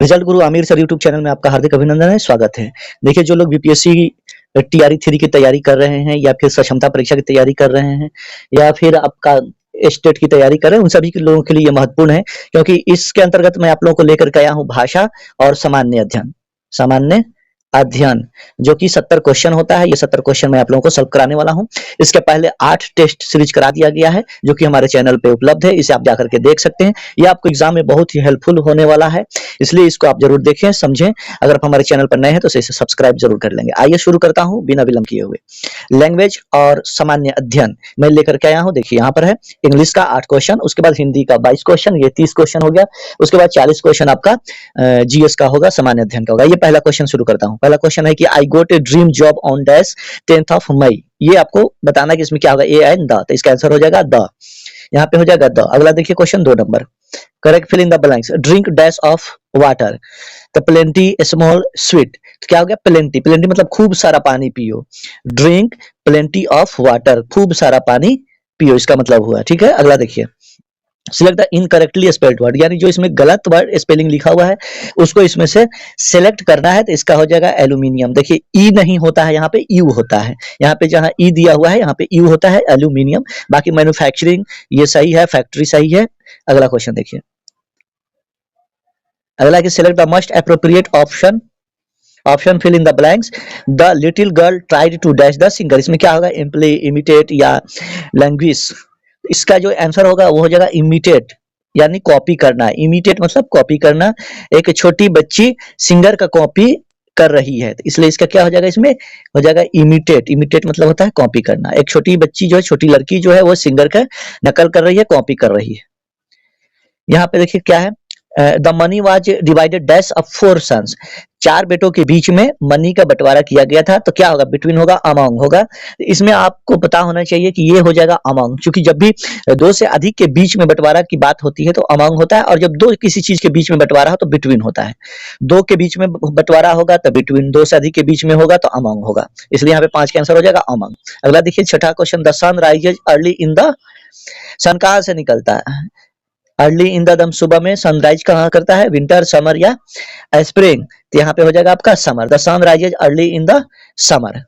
Result गुरु Aamir sir YouTube channel में आपका हार्दिक अभिनंदन है, स्वागत है। देखिए, जो लोग बीपीएससी टीआरई 3 की तैयारी कर रहे हैं या फिर सक्षमता परीक्षा की तैयारी कर रहे हैं या फिर आपका स्टेट की तैयारी कर रहे हैं, उन सभी के लोगों के लिए ये महत्वपूर्ण है, क्योंकि इसके अंतर्गत मैं आप लोगों को लेकर के आया हूँ भाषा और सामान्य अध्ययन, जो कि 70 क्वेश्चन होता है। ये 70 क्वेश्चन मैं आप लोगों को सॉल्व कराने वाला हूँ। इसके पहले 8 टेस्ट सीरीज करा दिया गया है, जो कि हमारे चैनल पे उपलब्ध है। इसे आप जाकर के देख सकते हैं। ये आपको एग्जाम में बहुत ही हेल्पफुल होने वाला है, इसलिए इसको आप जरूर देखें, समझें। अगर आप हमारे चैनल पर नए हैं तो इसे सब्सक्राइब जरूर कर लेंगे। आइए शुरू करता हूँ बिना विलंब किए हुए। लैंग्वेज और सामान्य अध्ययन मैं लेकर के आया हूँ। देखिए, यहाँ पर है इंग्लिश का 8 क्वेश्चन, उसके बाद हिंदी का 22 क्वेश्चन, ये 30 क्वेश्चन हो गया। उसके बाद 40 क्वेश्चन आपका जीएस का होगा, सामान्य अध्ययन का होगा। ये पहला क्वेश्चन शुरू करता हूँ। पहला क्वेश्चन है कि I got a dream job on dash 10th of मई। ये आपको बताना कि इसमें क्या होगा, ए एंड द, तो इसका आंसर हो जाएगा द। यहाँ पे हो जाएगा द। अगला देखिए क्वेश्चन 2 नंबर, correct fill in the blanks. Drink dash of water the plenty small sweet. तो क्या हो गया, प्लेंटी। प्लेंटी मतलब खूब सारा पानी पियो। ड्रिंक प्लेंटी ऑफ वाटर, खूब सारा पानी पियो, इसका मतलब हुआ। ठीक है, अगला देखिए, select the incorrectly spelled word, यानी जो इसमें गलत वर्ड स्पेलिंग लिखा हुआ है उसको इसमें से सिलेक्ट करना है। तो इसका हो जाएगा एल्यूमिनियम। देखिए, ई नहीं होता है, यहाँ पे यू होता है। यहाँ पे जहाँ ई दिया हुआ है यहाँ पे यू होता है, एल्यूमिनियम। बाकी मैन्युफैक्चरिंग ये सही है, फैक्ट्री सही है। अगला क्वेश्चन देखिए, अगला कि select the most appropriate option fill in the blanks. The little girl tried to dash the singer. इसमें क्या होगा, इम्प्ली, इमिटेट या लैंग्वेज। इसका जो आंसर होगा वो हो जाएगा इमिटेट, यानी कॉपी करना। इमिटेट मतलब कॉपी करना। एक छोटी बच्ची सिंगर का कॉपी कर रही है, तो इसलिए इसका क्या हो जाएगा, इसमें हो जाएगा इमिटेट। इमिटेट मतलब होता है कॉपी करना। एक छोटी बच्ची जो है, छोटी लड़की जो है, वो सिंगर का नकल कर रही है, कॉपी कर रही है। यहाँ पे देखिए क्या है, the money was divided dash of 4 sons. 4 बेटों के बीच में मनी का बंटवारा किया गया था। तो क्या होगा, बिटवीन होगा, अमंग होगा। इसमें आपको पता होना चाहिए कि ये हो जाएगा अमंग, क्योंकि जब भी 2 से अधिक के बीच में बंटवारा की बात होती है तो अमंग होता है, और जब 2 किसी चीज के बीच में बंटवारा हो तो बिटवीन होता है। 2 के बीच में बंटवारा होगा तो बिटवीन, 2 से अधिक के बीच में होगा तो अमंग होगा, इसलिए यहाँ पे 5 का आंसर हो जाएगा अमंग। अगला देखिए, छठा question, the sun rises early in the. Sun कहाँ से निकलता है, अर्ली इन द दम, सुबह में सनराइज कहाँ करता है, विंटर, समर या स्प्रिंग। तो यहाँ पे हो जाएगा आपका summer. The sun rises early in the summer.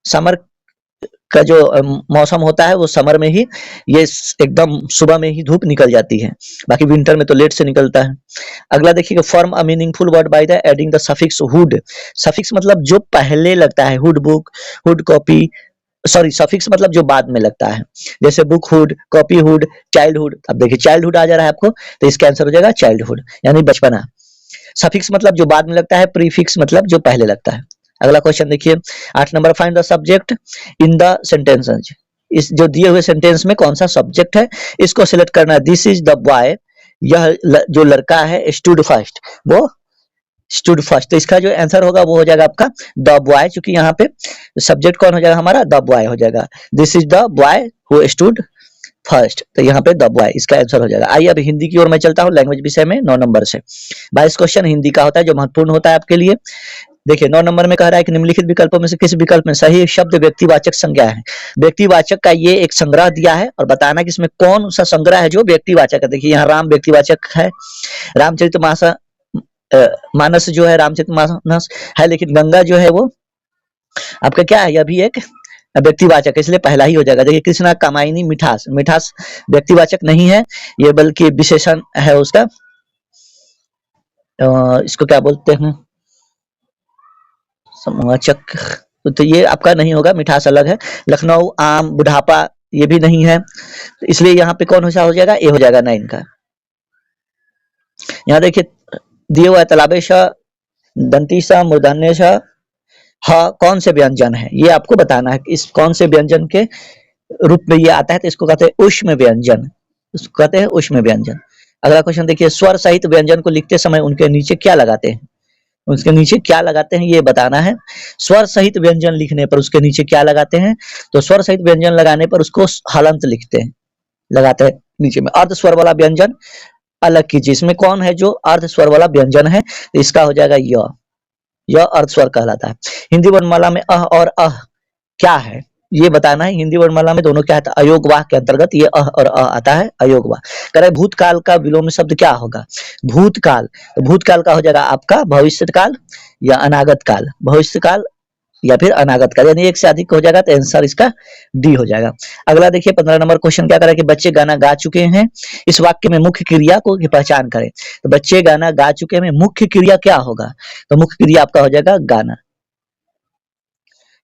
Summer का जो मौसम होता है वो समर में ही, ये एकदम सुबह में ही धूप निकल जाती है। बाकी विंटर में तो लेट से निकलता है। अगला देखिए, form a meaningful word by the adding the suffix hood. Suffix मतलब जो पहले लगता है, hood book, hood copy, sorry, suffix मतलब जो बाद में लगता है, जैसे book hood, copy hood, childhood. अब देखिए चाइल्डहुड आ जा रहा है आपको, तो इसका आंसर हो जाएगा चाइल्डहुड, यानी बचपना। सफिक्स मतलब जो बाद में लगता है, प्रीफिक्स मतलब जो पहले लगता है। अगला क्वेश्चन देखिए, 8 number, find the subject in the sentences. इस जो दिए हुए सेंटेंस में कौन सा सब्जेक्ट है, इसको सिलेक्ट करना है। दिस इज द बॉय, यह जो लड़का है, स्टूड फर्स्ट, वो स्टूड फर्स्ट। तो इसका जो आंसर होगा वो हो जाएगा आपका द बॉय, क्योंकि यहाँ पे सब्जेक्ट कौन हो जाएगा हमारा, द बॉय हो जाएगा। This is the boy who stood first, तो यहाँ पे द बॉय इसका आंसर हो जाएगा। आइए अब हिंदी की ओर मैं चलता हूँ, लैंग्वेज विषय में 9 नंबर से। 22 क्वेश्चन हिंदी का होता है, जो महत्वपूर्ण होता है आपके लिए। देखिए 9 नंबर में कह रहा है कि निम्नलिखित विकल्पों में से किस विकल्प में सही शब्द व्यक्तिवाचक संज्ञा है। व्यक्तिवाचक का ये एक संग्रह दिया है और बताना कि इसमें कौन सा संग्रह है जो व्यक्तिवाचक है। देखिए यहाँ राम व्यक्तिवाचक है, रामचरितमानस मानस जो है रामचरितमानस है, लेकिन गंगा जो है वो आपका क्या है, यह भी एक व्यक्तिवाचक है, इसलिए पहला ही हो जाएगा। देखिए कृष्णा, कामायनी, मिठास। मिठास व्यक्तिवाचक नहीं है ये, बल्कि विशेषण है उसका। इसको क्या बोलते हैं, समूहवाचक। तो ये आपका नहीं होगा, मिठास अलग है। लखनऊ, आम, बुढ़ापा, ये भी नहीं है, तो इसलिए यहाँ पे कौन सा हो जाएगा, ए हो जाएगा 9 का। यहाँ देखिए दिए हुआ तलाबेश, दंतीसा, मूर्धन्यश, ह कौन से व्यंजन है, ये आपको बताना है। इस कौन से व्यंजन के रूप में ये आता है, तो इसको कहते हैं ऊष्म व्यंजन, इसको कहते हैं ऊष्म व्यंजन। अगला क्वेश्चन देखिए, स्वर सहित व्यंजन को लिखते समय उनके नीचे क्या लगाते हैं, उसके नीचे क्या लगाते हैं ये बताना है। स्वर सहित व्यंजन लिखने पर उसके नीचे क्या लगाते हैं, तो स्वर सहित व्यंजन लगाने पर उसको हलंत लिखते हैं, लगाते हैं नीचे में। अर्ध स्वर वाला व्यंजन अलग कीजिए। इसमें कौन है जो अर्ध स्वर वाला व्यंजन है, तो इसका हो जाएगा य। यह अर्ध स्वर कहलाता है। हिंदी वर्णमाला में अह और अह क्या है, ये बताना है। हिंदी वर्णमाला में दोनों क्या आता है, अयोग वाह के अंतर्गत ये अ और अ आता है, अयोग वाह। कह रहा है भूतकाल का विलोम शब्द क्या होगा, भूतकाल। तो भूतकाल का हो जाएगा आपका भविष्य काल या अनागत काल, भविष्य काल या फिर अनागत काल, यानी एक से अधिक हो जाएगा तो आंसर इसका डी हो जाएगा। अगला देखिए 15 नंबर क्वेश्चन क्या कर रहा है कि बच्चे गाना गा चुके हैं, इस वाक्य में मुख्य क्रिया को की पहचान करें। तो बच्चे गाना गा चुके हैं, मुख्य क्रिया क्या होगा, तो मुख्य क्रिया आपका हो जाएगा गाना।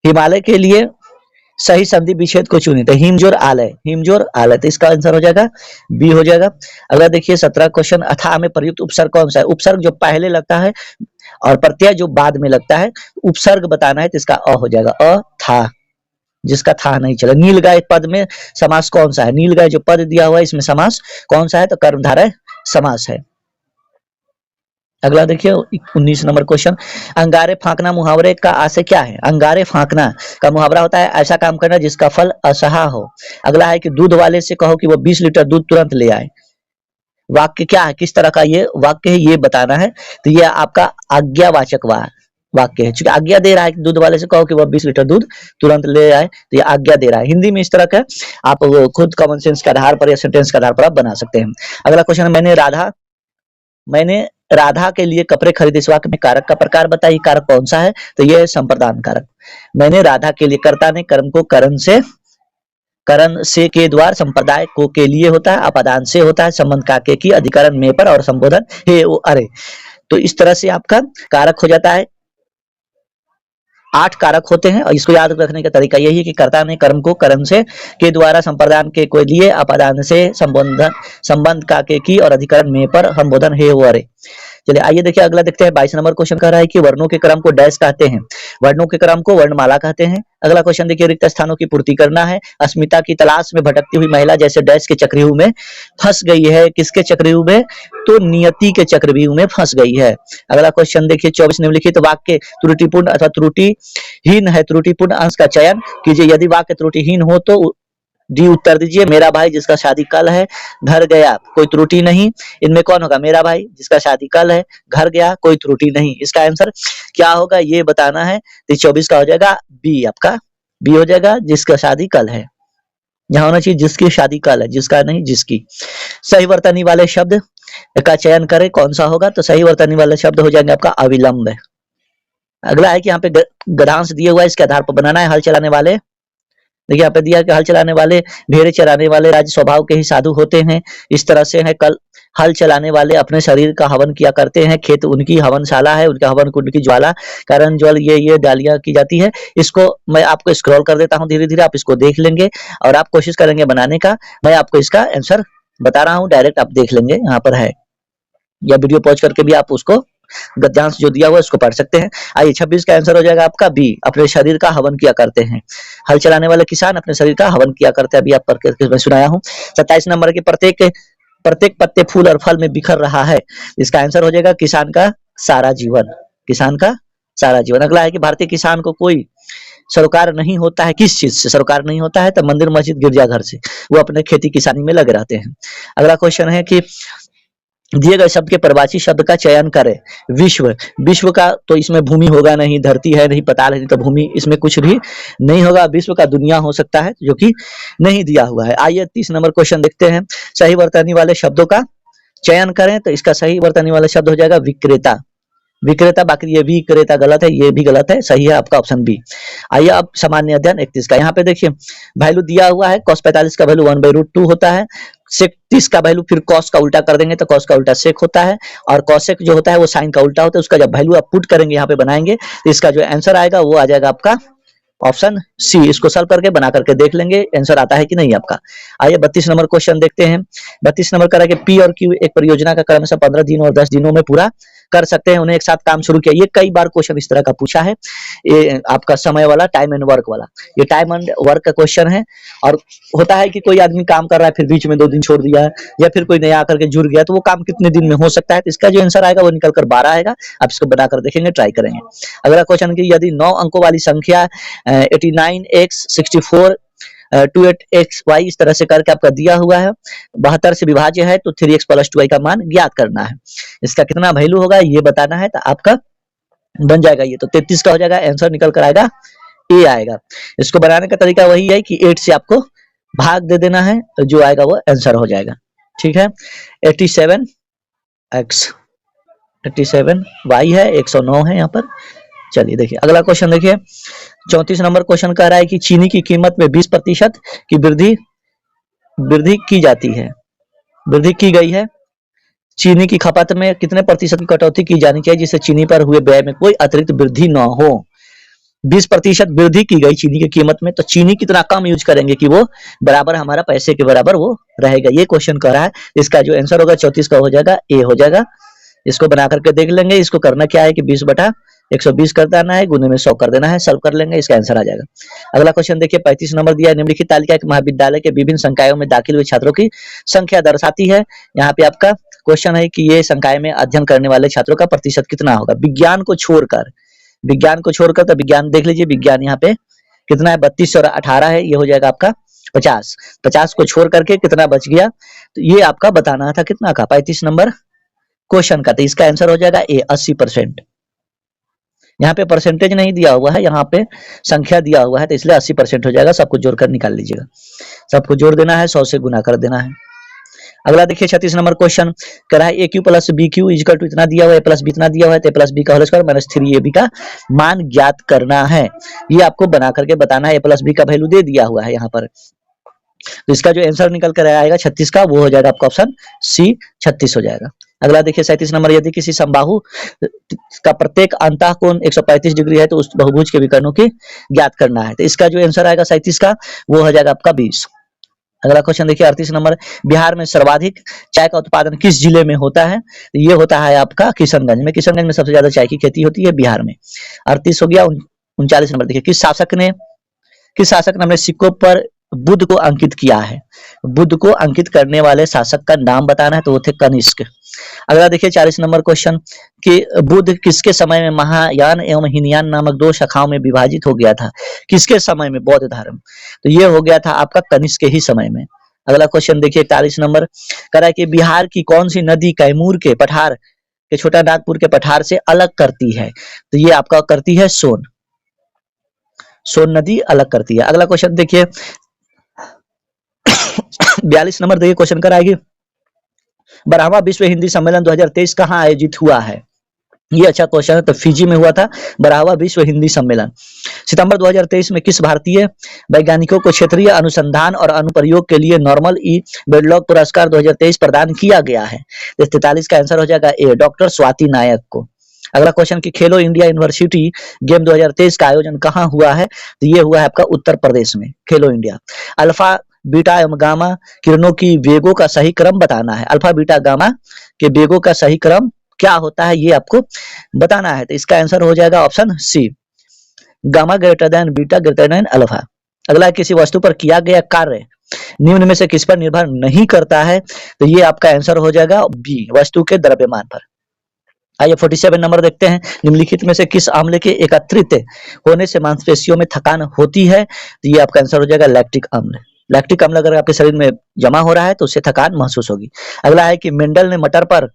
हिमालय के लिए सही संधि विच्छेद को चुने, तो हिमजोर आलय, हिमजोर आलय, तो इसका आंसर हो जाएगा बी हो जाएगा। अगला देखिए 17 क्वेश्चन, अथाह में प्रयुक्त उपसर्ग कौन सा है, उपसर्ग जो पहले लगता है और प्रत्यय जो बाद में लगता है, उपसर्ग बताना है तो इसका अ हो जाएगा, अ था, जिसका था नहीं चला। नीलगाय पद में समास कौन सा है, नीलगाय जो पद दिया हुआ है इसमें समास कौन सा है, तो कर्मधारय समास है। अगला देखिए 19 नंबर क्वेश्चन, अंगारे फांकना मुहावरे का आशय क्या है, अंगारे फांकना का मुहावरा होता है ऐसा काम करना जिसका फल असहा हो। अगला है कि दूध वाले से कहो कि वो 20 लीटर दूध तुरंत ले आए। वाक्य क्या है, किस तरह का ये वाक्य है ये बताना है। तो ये आपका आज्ञावाचक वाक्य है, चूंकि आज्ञा दे रहा है कि दूध वाले से कहो कि वह 20 लीटर दूध तुरंत ले आए, तो ये आज्ञा दे रहा है। हिंदी में इस तरह का आप वो खुद कॉमन सेंस के आधार पर या सेंटेंस के आधार पर आप बना सकते हैं। अगला क्वेश्चन है, मैंने राधा के लिए कपड़े खरीदे, इस वाक्य में कारक का प्रकार बताइए, कारक कौन सा है, तो ये है संप्रदान कारक। मैंने राधा के लिए, कर्ता ने कर्म को करण से के द्वार, संप्रदाय को के लिए होता है, अपादान से होता है, संबंध का के की, अधिकरण में पर और संबोधन हे ओ अरे। तो इस तरह से आपका कारक हो जाता है, 8 कारक होते हैं और इसको याद रखने का तरीका यही है कि कर्ता ने कर्म को करण से के द्वारा, संप्रदान के को लिए, अपादान से, संबंध का के की और अधिकरण में पर, संबोधन हे वो अरे। चलिए आइए देखिए अगला देखते हैं। 22 नंबर क्वेश्चन कह रहा है कि वर्णों के क्रम को डैश कहते हैं, वर्णों के क्रम को वर्णमाला कहते हैं। अगला क्वेश्चन देखिए, रिक्त स्थानों की पूर्ति करना है, अस्मिता की तलाश में भटकती हुई महिला जैसे डैश के चक्रव्यूह में फंस गई है, किसके चक्रव्यूह में, तो नियति के चक्रव्यूह में फंस गई है। अगला क्वेश्चन देखिए 24, निम्नलिखित वाक्य त्रुटिपूर्ण अथवा त्रुटिहीन है, त्रुटिपूर्ण अंश का चयन कीजिए। यदि वाक्य त्रुटिहीन हो तो डी उत्तर दीजिए, मेरा भाई जिसका शादी कल है, घर गया, कोई त्रुटि नहीं। इनमें कौन होगा, मेरा भाई जिसका शादी कल है, घर गया, कोई त्रुटि नहीं। इसका आंसर क्या होगा ये बताना है। तो 24 का हो जाएगा बी, आपका बी हो जाएगा, जिसका शादी कल है। यहाँ होना चाहिए जिसकी शादी कल है, जिसका नहीं जिसकी। सही वर्तनी वाले शब्द का चयन करें, कौन सा होगा, तो सही वर्तनी वाले शब्द हो जाएंगे आपका अविलंब। अगला है कि यहाँ पे गद्यांश दिए हुआ है, इसके आधार पर बनाना है। हल चलाने वाले, देखिए यहाँ पे दिया कि हल चलाने वाले, भेड़े चराने वाले राज स्वभाव के ही साधु होते हैं। इस तरह से है, कल हल चलाने वाले अपने शरीर का हवन किया करते हैं, खेत उनकी हवनशाला है, उनका हवन कुंड की ज्वाला, कारण ज्वल ये डालियां की जाती है। इसको मैं आपको स्क्रॉल कर देता हूँ धीरे धीरे, आप इसको देख लेंगे और आप कोशिश करेंगे बनाने का। मैं आपको इसका आंसर बता रहा हूँ, डायरेक्ट आप देख लेंगे, यहाँ पर है, या वीडियो पॉज करके भी आप उसको गद्यांश जो दिया हुआ है उसको पढ़ सकते हैं। आइए 26 का आंसर हो जाएगा आपका बी, अपने शरीर का हवन किया करते हैं। हल चलाने वाले किसान अपने शरीर का हवन किया करते हैं, अभी आप पढ़ के मैं सुनाया हूँ। 27 नंबर के प्रत्येक पत्ते फूल और फल में बिखर रहा है, इसका आंसर हो जाएगा किसान का सारा जीवन, किसान का सारा जीवन। अगला है कि भारतीय किसान को कोई सरोकार नहीं होता है, किस चीज से सरोकार नहीं होता है, तो मंदिर मस्जिद गिरजाघर से, वो अपने खेती किसानी में लगे रहते हैं। अगला क्वेश्चन है कि दिए गए शब्द के प्रवाची शब्द का चयन करें। विश्व, विश्व का तो इसमें भूमि होगा नहीं, धरती है नहीं, पताल है नहीं, तो भूमि इसमें कुछ भी नहीं होगा। विश्व का दुनिया हो सकता है जो कि नहीं दिया हुआ है। आइए 30 नंबर क्वेश्चन देखते हैं। सही वर्तनी वाले शब्दों का चयन करें, तो इसका सही वर्तनी वाला शब्द हो जाएगा विक्रेता, विक्रेता। बाकी ये विक्रेता गलत है, ये भी गलत है, सही है आपका ऑप्शन बी। आइए अब सामान्य अध्ययन 31 का, यहाँ पे देखिए वैल्यू दिया हुआ है, cos 45 का वैल्यू 1/√2 होता है। sec 30 का वैल्यू फिर cos का उल्टा कर देंगे तो cos का उल्टा sec होता है, और cosec जो होता है वो sin का उल्टा होता है। उसका जब वैल्यू आप पुट करेंगे, यहाँ पे बनाएंगे, तो इसका जो आंसर आएगा वो आ जाएगा आपका ऑप्शन सी। इसको सॉल्व करके बना करके देख लेंगे आंसर आता है कि नहीं आपका। आइए 32 नंबर क्वेश्चन देखते हैं। 32 नंबर करा कि पी और क्यू एक परियोजना का क्रमशः 15 दिन और 10 दिनों में पूरा कर सकते हैं, उन्हें एक साथ काम शुरू किया। ये कई बार क्वेश्चन इस तरह का पूछा है, ये आपका समय वाला, टाइम एंड वर्क वाला, ये टाइम एंड वर्क का क्वेश्चन है। और होता है कि कोई आदमी काम कर रहा है फिर बीच में 2 दिन छोड़ दिया है, या फिर कोई नया आकर के जुड़ गया, तो वो काम कितने दिन में हो सकता है, तो इसका जो आंसर आएगा वो निकल कर 12 आएगा। आप इसको बनाकर देखेंगे, ट्राई करेंगे। अगला क्वेश्चन की यदि 9 अंकों वाली संख्या 89x 64 28xy इस तरह से करके आपका दिया हुआ है, 72 से विभाज्य है, तो 3x + 2y का मान ज्ञात करना है। इसका कितना वैल्यू होगा ये बताना है, तो आपका बन जाएगा ये, तो 33 का हो जाएगा, आंसर निकल कर आएगा ए आएगा। इसको बनाने का तरीका वही है कि 8 से आपको भाग दे देना है, तो जो आएगा वो आंसर हो जाएगा। ठीक है, 87 x 87 y है, 109 है यहाँ पर। चलिए देखिए अगला क्वेश्चन देखिए, 34 नंबर क्वेश्चन कह रहा है कि चीनी की कीमत में 20% की वृद्धि की जाती है, वृद्धि की गई है। चीनी की खपत में कितने प्रतिशत की कटौती की जानी चाहिए जिससे चीनी पर हुए व्यय में कोई अतिरिक्त वृद्धि न हो। 20% वृद्धि की गई चीनी की कीमत में, तो चीनी कितना कम यूज करेंगे कि वो बराबर हमारा पैसे के बराबर वो रहेगा, ये क्वेश्चन कर रहा है। इसका जो आंसर होगा 34 का हो जाएगा ए हो जाएगा। इसको बना करके देख लेंगे। इसको करना क्या है कि 20/120 कर देना है, गुने में 100 कर देना है, सॉल्व कर लेंगे, इसका आंसर आ जाएगा। अगला क्वेश्चन देखिए, 35 नंबर दिया है, निम्नलिखित तालिका के महाविद्यालय के विभिन्न संकायों में दाखिल हुए छात्रों की संख्या दर्शाती है। यहाँ पे आपका क्वेश्चन है कि ये संकाय में अध्ययन करने वाले छात्रों का प्रतिशत कितना होगा विज्ञान को छोड़कर। विज्ञान को छोड़कर तो विज्ञान देख लीजिए, विज्ञान यहाँ पे कितना है 32 और 18 है, ये हो जाएगा आपका 50। 50 को छोड़ करके कितना बच गया, तो ये आपका बताना था कितना का 35 नंबर क्वेश्चन का। तो इसका आंसर हो जाएगा ए 80%। यहाँ पे परसेंटेज नहीं दिया हुआ है, यहाँ पे संख्या दिया हुआ है, तो इसलिए 80% हो जाएगा। सबको जोड़कर निकाल लीजिएगा, सबको जोड़ देना है, 100 से गुना कर देना है। अगला देखिए 36 नंबर क्वेश्चन कह रहा है a q plus b q equal to इतना दिया हुआ है, प्लस बी इतना दिया हुआ है, तो प्लस बी का होल स्क्वायर माइनस 3ab का मान ज्ञात करना है। ये आपको बना करके बताना है। ए प्लस बी का वैल्यू दे दिया हुआ है यहाँ पर, तो इसका जो आंसर निकल कर आएगा 36 का, वो हो जाएगा आपका ऑप्शन सी 36 हो जाएगा। अगला देखिए 37 नंबर, यदि किसी समबाहु का प्रत्येक अंतः कोण 135 डिग्री है तो उस बहुभुज के विकर्णों की ज्ञात करना है। तो इसका जो आंसर आएगा 37 का, वो हो जाएगा आपका 20। अगला क्वेश्चन देखिए 38 नंबर, बिहार में सर्वाधिक चाय का उत्पादन किस जिले में होता है। ये होता है आपका किशनगंज में। किशनगंज में सबसे ज्यादा चाय की खेती होती है बिहार में। 38 हो गया। 39 नंबर देखिए, किस शासक ने अपने सिक्कों पर बुद्ध को अंकित किया है। बुद्ध को अंकित करने वाले शासक का नाम बताना है, तो वो थे कनिष्क। अगला देखिए 40 नंबर क्वेश्चन कि बुद्ध किसके समय में महायान एवं हीनयान नामक 2 शाखाओं में विभाजित हो गया था। किसके समय में बौद्ध धर्म, तो ये हो गया था आपका कनिष्क के ही समय में। अगला क्वेश्चन देखिए 41 नंबर कह रहा है कि बिहार की कौन सी नदी कैमूर के पठार के छोटा नागपुर के पठार से अलग करती है, तो ये आपका करती है सोन नदी अलग करती है। अगला क्वेश्चन देखिए 42 नंबर देखिए, क्वेश्चन कराएगी 12वां विश्व हिंदी सम्मेलन 2023 कहाँ आयोजित हुआ है। ये अच्छा क्वेश्चन है, तो फिजी में हुआ था 12वां विश्व हिंदी सम्मेलन। सितंबर 2023 में किस भारतीय वैज्ञानिकों को क्षेत्रीय अनुसंधान और अनुप्रयोग के लिए नॉर्मल ई बेडलॉग पुरस्कार 2023 प्रदान किया गया है। 43 का आंसर हो जाएगा ए डॉक्टर स्वाति नायक को। अगला क्वेश्चन कि खेलो इंडिया यूनिवर्सिटी गेम 2023 का आयोजन कहाँ हुआ है, तो ये हुआ है आपका उत्तर प्रदेश में। खेलो इंडिया। अल्फा बीटा एवं गामा किरणों की वेगों का सही क्रम बताना है। अल्फा बीटा गामा के वेगों का सही क्रम क्या होता है, ये आपको बताना है। तो इसका आंसर हो जाएगा option C, gamma greater than beta greater than alpha. अगला, किसी वस्तु पर किया गया कार्य निम्न में से किस पर निर्भर नहीं करता है, तो ये आपका आंसर हो जाएगा बी, वस्तु के द्रव्यमान पर। आइए 47 नंबर देखते हैं, निम्नलिखित में से किस आम्ल के एकत्रित होने से मांसपेशियों में थकान होती है, तो ये आपका आंसर हो जाएगा लैक्टिक अम्ल। लैक्टिक अम्ल अगर आपके शरीर में जमा हो रहा है तो उससे थकान महसूस होगी। अगला है कि मेंडल ने मटर पर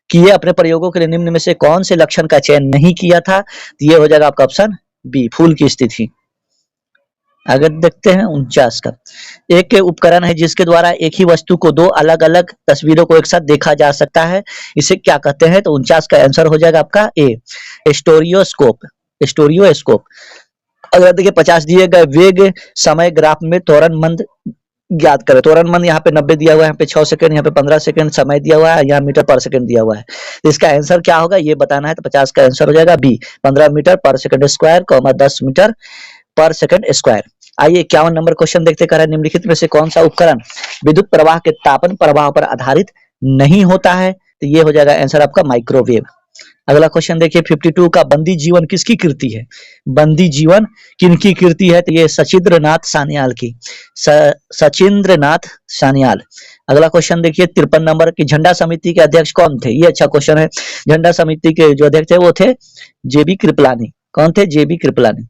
किए अपने प्रयोगों के लिए निम्न में से कौन से लक्षण का चयन नहीं किया था, तो ये हो जाएगा आपका ऑप्शन बी, फूल की स्थिति। अगर देखते हैं 49 का, एक उपकरण है जिसके द्वारा एक ही वस्तु को 2 अलग अलग तस्वीरों को एक साथ देखा जा सकता है, इसे क्या कहते हैं, तो 49 का आंसर हो जाएगा आपका ए, स्टोरियोस्कोप। अगर देखिए 50 दिए गए वेग समय ग्राफ में त्वरण मंद ज्ञात करें। त्वरण मंद यहाँ पे 90 दिया हुआ है, यहाँ पे 6 सेकंड, यहाँ पे 15 सेकंड समय दिया हुआ है, यहाँ मीटर पर सेकंड दिया हुआ है। तो इसका आंसर क्या होगा ये बताना है, तो 50 का आंसर हो जाएगा बी, 15 मीटर पर सेकंड स्क्वायर, 10 मीटर पर सेकंड स्क्वायर। आइए 51 नंबर क्वेश्चन देखते हैं, निम्नलिखित में से कौन सा उपकरण विद्युत प्रवाह के तापन प्रवाह पर आधारित नहीं होता है, तो ये हो जाएगा आंसर आपका माइक्रोवेव। अगला क्वेश्चन देखिए 52 का, बंदी जीवन किसकी कृति है। बंदी जीवन किनकी कृति है, तो ये सचिंद्रनाथ सान्याल की, सचिंद्रनाथ सान्याल। अगला क्वेश्चन देखिए 53 नंबर की, झंडा समिति के अध्यक्ष कौन थे, ये अच्छा क्वेश्चन है। झंडा समिति के जो अध्यक्ष थे वो थे जेबी कृपलानी। कौन थे, जेबी कृपलानी।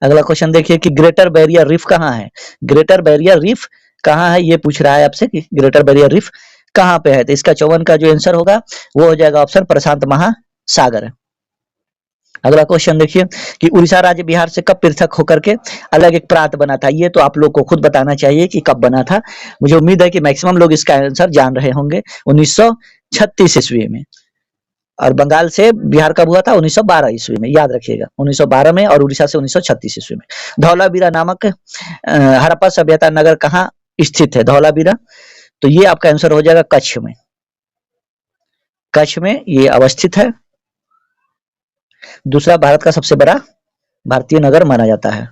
अगला क्वेश्चन देखिए कि ग्रेटर बैरियर रीफ कहाँ है। ग्रेटर बैरियर रीफ कहाँ है, ये पूछ रहा है आपसे कि ग्रेटर बैरियर रीफ कहाँ पे है, तो इसका 54 का जो आंसर होगा वो हो जाएगा ऑप्शन प्रशांत महासागर। अगला क्वेश्चन देखिए कि उड़ीसा राज्य बिहार से कब पृथक होकर के अलग एक प्रांत बना था। ये तो आप लोग को खुद बताना चाहिए कि कब बना था। मुझे उम्मीद है कि मैक्सिमम लोग इसका आंसर जान रहे होंगे। 1936 ईस्वी में। और बंगाल से बिहार कब हुआ था? 1912 ईस्वी में, याद रखिएगा। 1912 में और उड़ीसा से 1936 ईस्वी में। धौलावीरा नामक हड़प्पा सभ्यता नगर कहाँ स्थित है? धौलावीरा, तो ये आपका आंसर हो जाएगा कच्छ में। कच्छ में ये अवस्थित है। दूसरा भारत का सबसे बड़ा भारतीय नगर माना जाता है।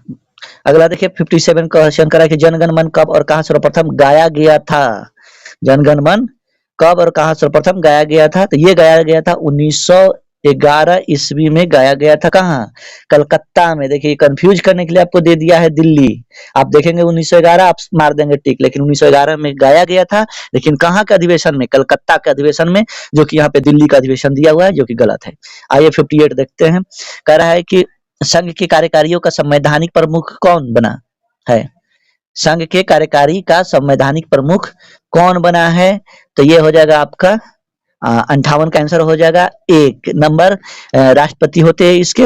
अगला देखिए 57 क्वेश्चन करा कि जनगण मन कब और कहां सर्वप्रथम गाया गया था? जनगण मन कब और कहां सर्वप्रथम गाया गया था? तो ये गाया गया था 1911 ईस्वी में गाया गया था। कहाँ? कलकत्ता में। देखिए कंफ्यूज करने के लिए आपको दे दिया है दिल्ली। आप देखेंगे 1911 आप मार देंगे टिक, लेकिन 1911 में गाया गया था। लेकिन कहाँ के अधिवेशन में? कलकत्ता के अधिवेशन में, जो कि यहाँ पे दिल्ली का अधिवेशन दिया हुआ है, जो कि गलत है। आइए 58 देखते हैं। कह रहा है कि संघ के कार्यकारियों का संवैधानिक प्रमुख कौन बना है? संघ के कार्यकारी का संवैधानिक प्रमुख कौन बना है? तो ये हो जाएगा आपका 58 का आंसर हो जाएगा। एक नंबर राष्ट्रपति होते हैं इसके,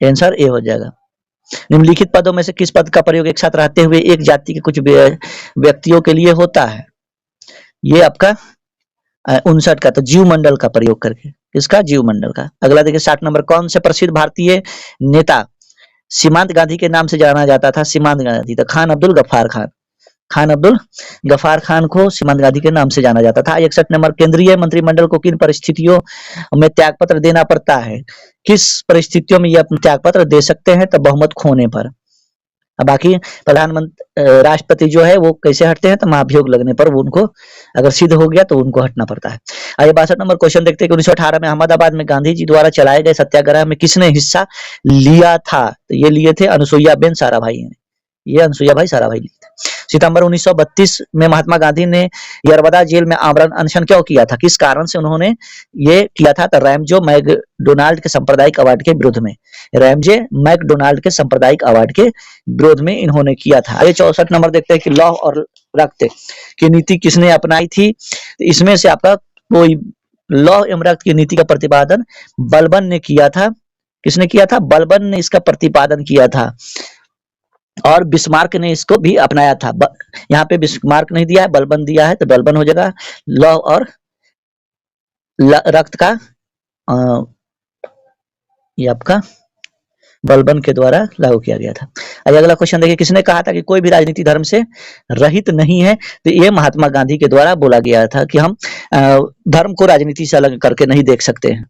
आंसर ए हो जाएगा। निम्नलिखित पदों में से किस पद का प्रयोग एक साथ रहते हुए एक जाति के कुछ व्यक्तियों के लिए होता है? ये आपका 59 का, तो जीव मंडल का प्रयोग करके। किसका? जीव मंडल का। अगला देखिए 60 नंबर, कौन से प्रसिद्ध भारतीय नेता सीमांत गांधी के नाम से जाना जाता था? सीमांत गांधी, तो खान अब्दुल गफ्फार खान। खान अब्दुल गफ्फार खान को सीमांत गांधी के नाम से जाना जाता था। 61 नंबर, केंद्रीय मंत्रिमंडल को किन परिस्थितियों में त्यागपत्र देना पड़ता है? किस परिस्थितियों में ये अपना त्यागपत्र दे सकते हैं? तो बहुमत खोने पर। अब बाकी प्रधानमंत्री राष्ट्रपति जो है वो कैसे हटते हैं? तो महाभियोग लगने पर वो उनको अगर सिद्ध हो गया तो उनको हटना पड़ता है। आइए 62 नंबर क्वेश्चन देखते हैं कि 1918 में अहमदाबाद में गांधी जी द्वारा चलाए गए सत्याग्रह में किसने हिस्सा लिया था? तो ये लिए थे अनुसुईया बेन साराभाई ने। ये अनुसुईया भाई साराभाई लिए थे। सितंबर 1932 में महात्मा गांधी ने यरबदा जेल में आमरण अनशन क्यों किया था? किस कारण से उन्होंने ये किया था? तो रैमजो मैकडोनाल्ड के सांप्रदायिक अवार्ड के विरुद्ध में। रैमजे मैकडोनाल्ड के सांप्रदायिक अवार्ड के विरोध में इन्होंने किया था। आइए 64 नंबर देखते हैं कि लौह और रक्त की नीति किसने अपनाई थी? इसमें से आपका कोई लौह एवं रक्त की नीति का प्रतिपादन बलबन ने किया था। किसने किया था? बलबन ने इसका प्रतिपादन किया था। और बिस्मार्क ने इसको भी अपनाया था। यहाँ पे बिस्मार्क नहीं दिया है, बलबन दिया है, तो बलबन हो जाएगा। लौह और रक्त का ये आपका बलबन के द्वारा लागू किया गया था। आइए अगला क्वेश्चन देखिए, किसने कहा था कि कोई भी राजनीति धर्म से रहित नहीं है? तो ये महात्मा गांधी के द्वारा बोला गया था कि हम धर्म को राजनीति से अलग करके नहीं देख सकते हैं।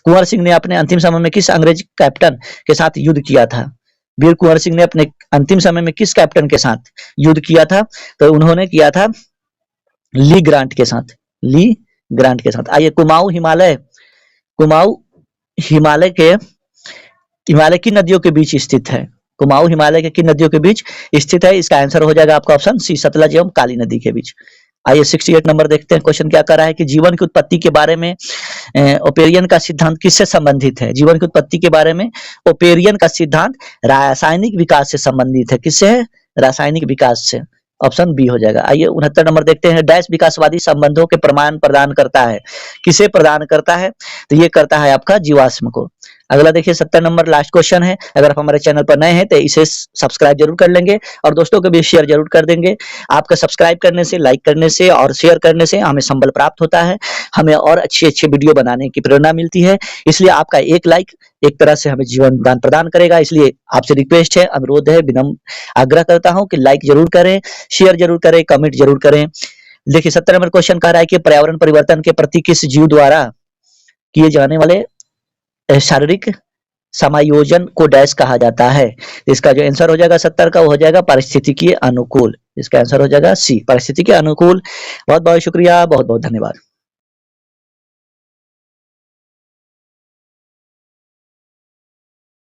कुंवर सिंह ने अपने अंतिम समय में किस अंग्रेज कैप्टन के साथ युद्ध किया था? वीर कुंवर सिंह ने अपने अंतिम समय में किस कैप्टन के साथ युद्ध किया था? तो उन्होंने किया था ली ग्रांट के साथ। ली ग्रांट के साथ। आइए कुमाऊं हिमालय की नदियों के बीच स्थित है। कुमाऊं हिमालय के किन नदियों के बीच स्थित है? इसका आंसर हो जाएगा आपका ऑप्शन सी, सतलज एवं काली नदी के बीच। आइए 68 नंबर देखते हैं। क्वेश्चन क्या कर रहा है कि जीवन की उत्पत्ति के बारे में ओपेरियन का सिद्धांत किससे संबंधित है? जीवन की उत्पत्ति के बारे में ओपेरियन का सिद्धांत रासायनिक विकास से संबंधित है। किससे है? रासायनिक विकास से। ऑप्शन बी हो जाएगा। आइए 69 नंबर देखते हैं। डैश विकासवादी संबंधों के प्रमाण प्रदान करता है? किसे प्रदान करता है? तो ये करता है आपका जीवाश्म को। अगला देखिए 70 नंबर लास्ट क्वेश्चन है। अगर आप हमारे चैनल पर नए हैं तो इसे सब्सक्राइब जरूर कर लेंगे और दोस्तों को भी शेयर जरूर कर देंगे। आपका सब्सक्राइब करने से, लाइक करने से और शेयर करने से हमें संबल प्राप्त होता है, हमें और अच्छे वीडियो बनाने की प्रेरणा मिलती है। इसलिए आपका एक लाइक एक तरह से हमें जीवन दान प्रदान करेगा। इसलिए आपसे रिक्वेस्ट है, अनुरोध है, विनम्र आग्रह करता हूं कि लाइक जरूर करें, शेयर जरूर करें, कमेंट जरूर करें। देखिए 70 नंबर क्वेश्चन कह रहा है कि पर्यावरण परिवर्तन के प्रति किस जीव द्वारा किए जाने वाले शारीरिक समायोजन को डैश कहा जाता है? इसका जो आंसर हो जाएगा 70 का वो हो जाएगा पारिस्थितिकीय अनुकूल। इसका आंसर हो जाएगा सी, पारिस्थितिकीय अनुकूल। बहुत बहुत शुक्रिया, बहुत बहुत धन्यवाद।